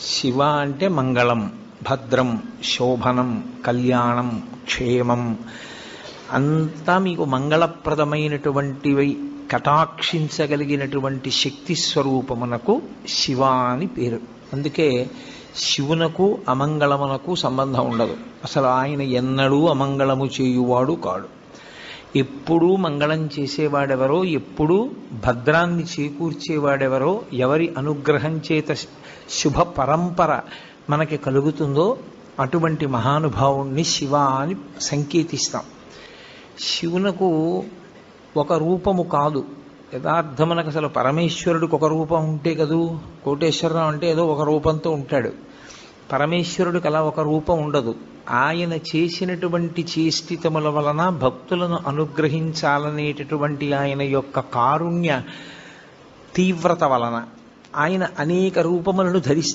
శివ అంటే మంగళం, భద్రం, శోభనం, కళ్యాణం, క్షేమం అంతా మీకు మంగళప్రదమైనటువంటివి కటాక్షించగలిగినటువంటి శక్తి స్వరూపమునకు శివ అని పేరు. అందుకే శివునకు అమంగళమునకు సంబంధం ఉండదు. అసలు ఆయన ఎన్నడూ అమంగళము చేయువాడు కాడు. ఎప్పుడూ మంగళం చేసేవాడెవరో, ఎప్పుడూ భద్రాన్ని చేకూర్చేవాడెవరో, ఎవరి అనుగ్రహం చేత శుభ పరంపర మనకి కలుగుతుందో అటువంటి మహానుభావుణ్ణి శివ అని సంకేతిస్తాం. శివునకు ఒక రూపము కాదు. యథార్థమునకు అసలు పరమేశ్వరుడికి ఒక రూపం ఉంటే కదూ, కోటేశ్వరరావు అంటే ఏదో ఒక రూపంతో ఉంటాడు. పరమేశ్వరుడికి అలా ఒక రూపం ఉండదు. ఆయన చేసినటువంటి చేష్టితముల వలన భక్తులను అనుగ్రహించాలనేటటువంటి ఆయన యొక్క కారుణ్య తీవ్రత వలన ఆయన అనేక రూపములను ధరిస్తారు.